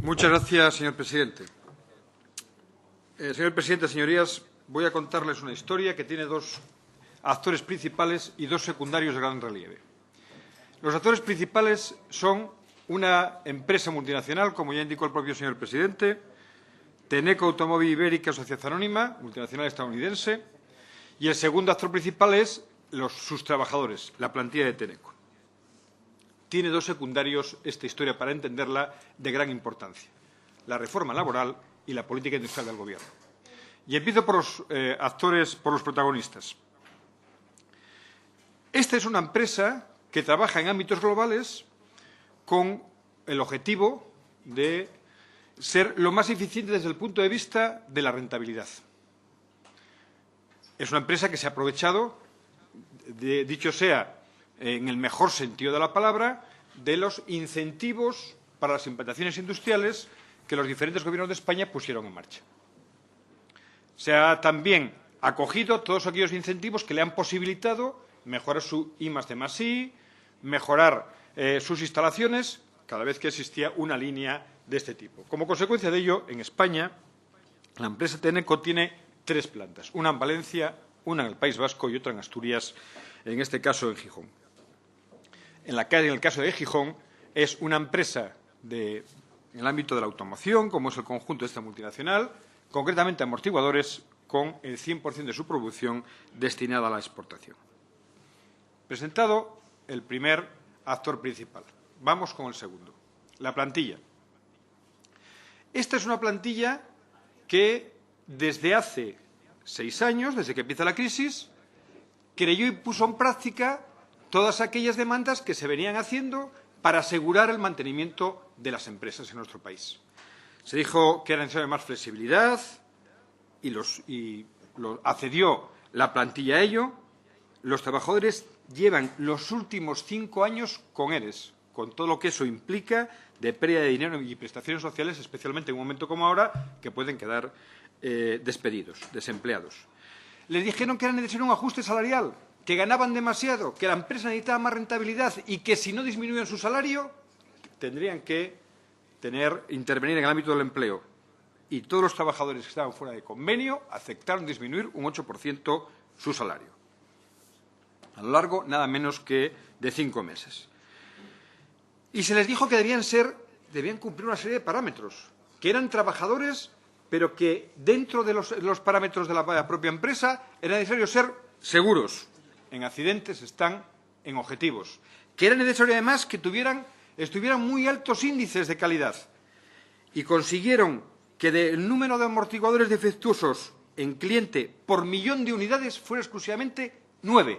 Muchas gracias, señor presidente. Señor presidente, señorías, voy a contarles una historia que tiene dos actores principales y dos secundarios de gran relieve. Los actores principales son una empresa multinacional, como ya indicó el propio señor presidente, Tenneco Automóvil Ibérica Sociedad Anónima, multinacional estadounidense, y el segundo actor principal es sus trabajadores, la plantilla de Tenneco. Tiene dos secundarios esta historia para entenderla de gran importancia: la reforma laboral y la política industrial del Gobierno. Y empiezo por los actores, por los protagonistas. Esta es una empresa que trabaja en ámbitos globales con el objetivo de ser lo más eficiente desde el punto de vista de la rentabilidad. Es una empresa que se ha aprovechado, dicho sea en el mejor sentido de la palabra, de los incentivos para las implantaciones industriales que los diferentes gobiernos de España pusieron en marcha. Se ha también acogido todos aquellos incentivos que le han posibilitado mejorar su I+D+I, mejorar sus instalaciones cada vez que existía una línea de este tipo. Como consecuencia de ello, en España, la empresa Tenneco tiene tres plantas, una en Valencia, una en el País Vasco y otra en Asturias, en este caso en Gijón. En el caso de Gijón, es una empresa en el ámbito de la automoción, como es el conjunto de esta multinacional, concretamente amortiguadores, con el 100% de su producción destinada a la exportación. Presentado el primer actor principal. Vamos con el segundo, la plantilla. Esta es una plantilla que desde hace 6 años, desde que empieza la crisis, creyó y puso en práctica todas aquellas demandas que se venían haciendo para asegurar el mantenimiento de las empresas en nuestro país. Se dijo que era necesaria más flexibilidad y accedió la plantilla a ello. Los trabajadores llevan los últimos 5 años con ERES, con todo lo que eso implica de pérdida de dinero y prestaciones sociales, especialmente en un momento como ahora, que pueden quedar despedidos, desempleados. Les dijeron que era necesario un ajuste salarial, que ganaban demasiado, que la empresa necesitaba más rentabilidad y que si no disminuían su salario tendrían que intervenir en el ámbito del empleo. Y todos los trabajadores que estaban fuera de convenio aceptaron disminuir un 8% su salario, a lo largo nada menos que de 5 meses. Y se les dijo que debían cumplir una serie de parámetros, que eran trabajadores, pero que dentro de los parámetros de la propia empresa era necesario ser seguros. En accidentes están en objetivos. Que era necesario además que estuvieran muy altos índices de calidad. Y consiguieron que el número de amortiguadores defectuosos en cliente por millón de unidades fuera exclusivamente 9.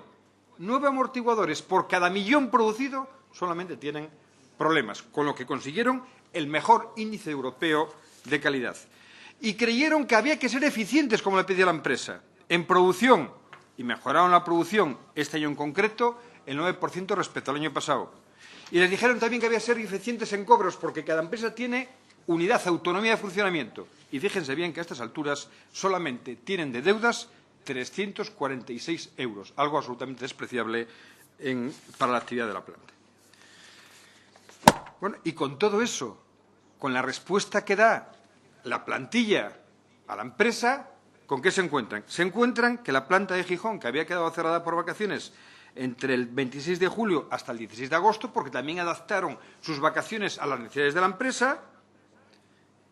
9 amortiguadores por cada millón producido solamente tienen problemas, con lo que consiguieron el mejor índice europeo de calidad. Y creyeron que había que ser eficientes, como le pedía la empresa, en producción, y mejoraron la producción este año en concreto el 9% respecto al año pasado. Y les dijeron también que había que ser eficientes en cobros, porque cada empresa tiene unidad, autonomía de funcionamiento. Y fíjense bien que a estas alturas solamente tienen de deudas 346 euros, algo absolutamente despreciable para la actividad de la planta. Bueno, y con todo eso, con la respuesta que da la plantilla a la empresa, ¿con qué se encuentran? Se encuentran que la planta de Gijón, que había quedado cerrada por vacaciones entre el 26 de julio hasta el 16 de agosto, porque también adaptaron sus vacaciones a las necesidades de la empresa,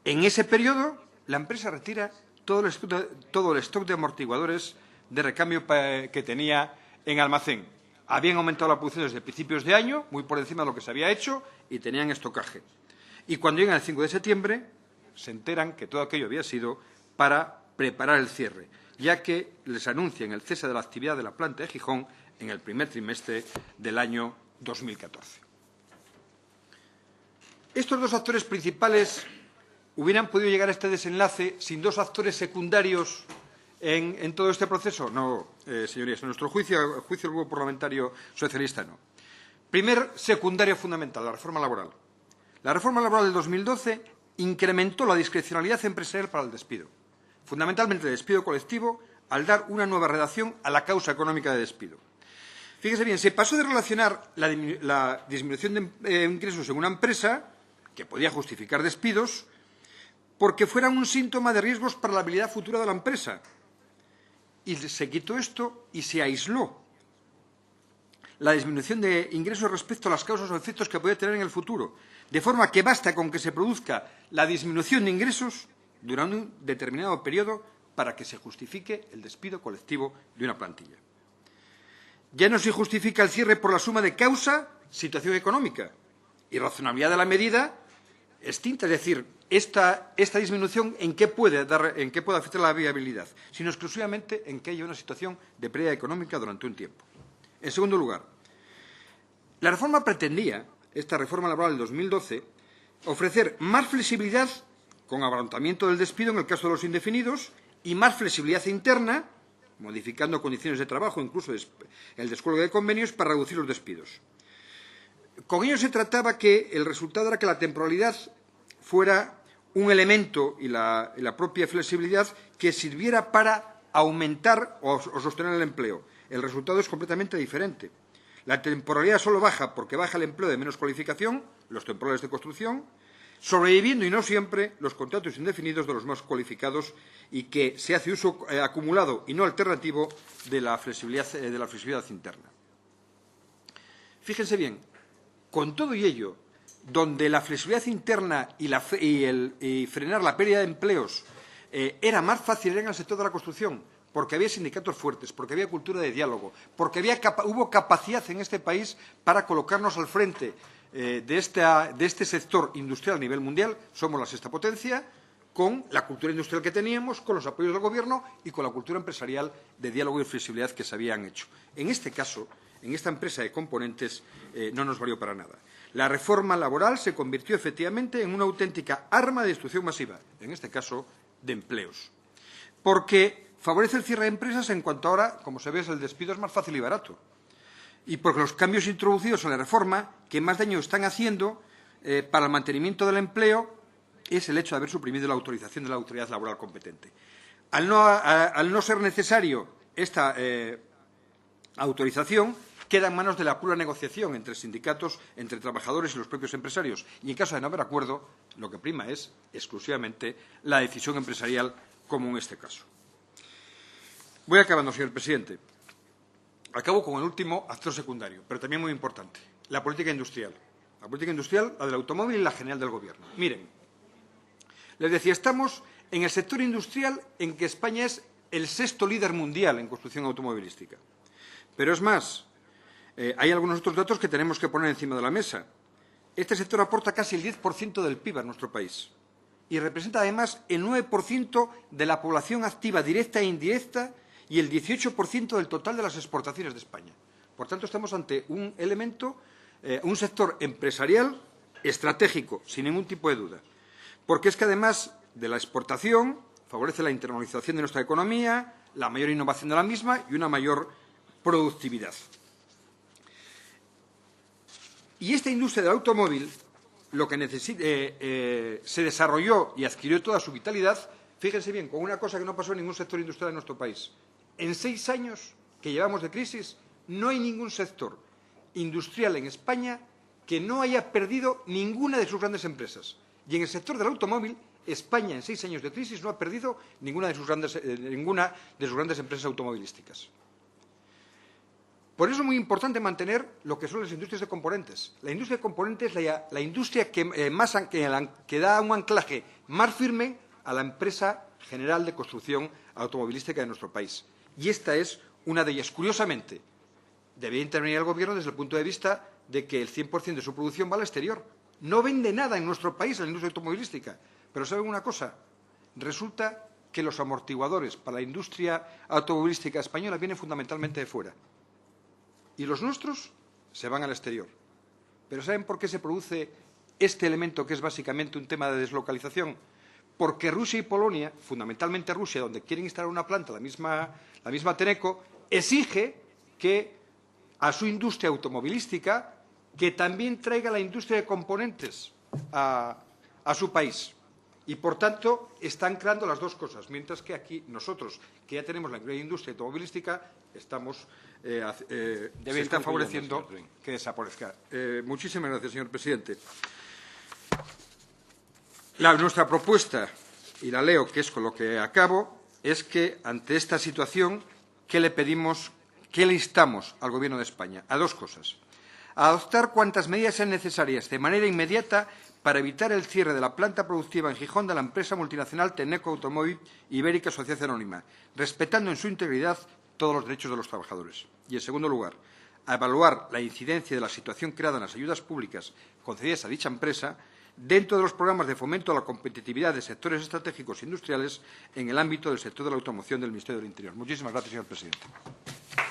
en ese periodo la empresa retira todo el stock de amortiguadores de recambio que tenía en almacén. Habían aumentado la producción desde principios de año, muy por encima de lo que se había hecho, y tenían estocaje. Y cuando llegan el 5 de septiembre, se enteran que todo aquello había sido para preparar el cierre, ya que les anuncian el cese de la actividad de la planta de Gijón en el primer trimestre del año 2014. Estos dos actores principales hubieran podido llegar a este desenlace sin dos actores secundarios en todo este proceso. No, señorías, en nuestro juicio, el juicio del Grupo Parlamentario Socialista, no. Primer secundario fundamental, la reforma laboral. La reforma laboral del 2012 incrementó la discrecionalidad empresarial para el despido, fundamentalmente el despido colectivo, al dar una nueva redacción a la causa económica de despido. Fíjese bien, se pasó de relacionar la disminución de ingresos en una empresa que podía justificar despidos, porque fueran un síntoma de riesgos para la habilidad futura de la empresa. Y se quitó esto y se aisló la disminución de ingresos respecto a las causas o efectos que podía tener en el futuro, de forma que basta con que se produzca la disminución de ingresos durante un determinado periodo para que se justifique el despido colectivo de una plantilla. Ya no se justifica el cierre por la suma de causa, situación económica y razonabilidad de la medida extinta, es decir, esta disminución en qué puede afectar la viabilidad, sino exclusivamente en que haya una situación de pérdida económica durante un tiempo. En segundo lugar, la reforma pretendía, esta reforma laboral del 2012, ofrecer más flexibilidad con abaratamiento del despido en el caso de los indefinidos y más flexibilidad interna, modificando condiciones de trabajo, incluso el descuelgue de convenios, para reducir los despidos. Con ello se trataba que el resultado era que la temporalidad fuera un elemento y la propia flexibilidad que sirviera para aumentar o sostener el empleo. El resultado es completamente diferente. La temporalidad solo baja porque baja el empleo de menos cualificación, los temporales de construcción, sobreviviendo y no siempre los contratos indefinidos de los más cualificados y que se hace uso acumulado y no alternativo de la flexibilidad interna. Fíjense bien, con todo ello, donde la flexibilidad interna y frenar la pérdida de empleos era más fácil en el sector de la construcción, porque había sindicatos fuertes, porque había cultura de diálogo, porque hubo capacidad en este país para colocarnos al frente de este sector industrial a nivel mundial. Somos la sexta potencia, con la cultura industrial que teníamos, con los apoyos del Gobierno y con la cultura empresarial de diálogo y flexibilidad que se habían hecho. En este caso, en esta empresa de componentes, no nos valió para nada. La reforma laboral se convirtió efectivamente en una auténtica arma de destrucción masiva, en este caso de empleos, porque favorece el cierre de empresas en cuanto ahora, como se ve, el despido es más fácil y barato. Y porque los cambios introducidos en la reforma, que más daño están haciendo para el mantenimiento del empleo, es el hecho de haber suprimido la autorización de la autoridad laboral competente. Al no ser necesario esta autorización, queda en manos de la pura negociación entre sindicatos, entre trabajadores y los propios empresarios. Y en caso de no haber acuerdo, lo que prima es exclusivamente la decisión empresarial, como en este caso. Voy acabando, señor presidente. Acabo con el último actor secundario, pero también muy importante, la política industrial. La política industrial, la del automóvil y la general del Gobierno. Miren, les decía, estamos en el sector industrial en que España es el sexto líder mundial en construcción automovilística. Pero es más, hay algunos otros datos que tenemos que poner encima de la mesa. Este sector aporta casi el 10% del PIB a nuestro país y representa además el 9% de la población activa directa e indirecta y el 18% del total de las exportaciones de España. Por tanto, estamos ante un elemento, un sector empresarial estratégico, sin ningún tipo de duda. Porque es que además de la exportación, favorece la internacionalización de nuestra economía, la mayor innovación de la misma y una mayor productividad. Y esta industria del automóvil, lo que se desarrolló y adquirió toda su vitalidad, fíjense bien, con una cosa que no pasó en ningún sector industrial de nuestro país. En 6 años que llevamos de crisis, no hay ningún sector industrial en España que no haya perdido ninguna de sus grandes empresas. Y en el sector del automóvil, España en 6 años de crisis no ha perdido ninguna de sus grandes empresas automovilísticas. Por eso es muy importante mantener lo que son las industrias de componentes. La industria de componentes es la industria que da un anclaje más firme a la empresa general de construcción automovilística de nuestro país. Y esta es una de ellas. Curiosamente, debía intervenir el Gobierno desde el punto de vista de que el 100% de su producción va al exterior. No vende nada en nuestro país la industria automovilística. Pero ¿saben una cosa? Resulta que los amortiguadores para la industria automovilística española vienen fundamentalmente de fuera. Y los nuestros se van al exterior. ¿Pero saben por qué se produce este elemento que es básicamente un tema de deslocalización? Porque Rusia y Polonia, fundamentalmente Rusia, donde quieren instalar una planta, la misma Tenneco, exige que a su industria automovilística que también traiga la industria de componentes a su país. Y, por tanto, están creando las dos cosas, mientras que aquí nosotros, que ya tenemos la industria automovilística, se está favoreciendo que desaparezca. Muchísimas gracias, señor presidente. Nuestra propuesta, y la leo, que es con lo que acabo, es que, ante esta situación, ¿qué le pedimos, qué le instamos al Gobierno de España? A dos cosas. A adoptar cuantas medidas sean necesarias de manera inmediata para evitar el cierre de la planta productiva en Gijón de la empresa multinacional Tenneco Automóvil Ibérica Sociedad Anónima, respetando en su integridad todos los derechos de los trabajadores. Y, en segundo lugar, a evaluar la incidencia de la situación creada en las ayudas públicas concedidas a dicha empresa dentro de los programas de fomento a la competitividad de sectores estratégicos industriales en el ámbito del sector de la automoción del Ministerio del Interior. Muchísimas gracias, señor presidente.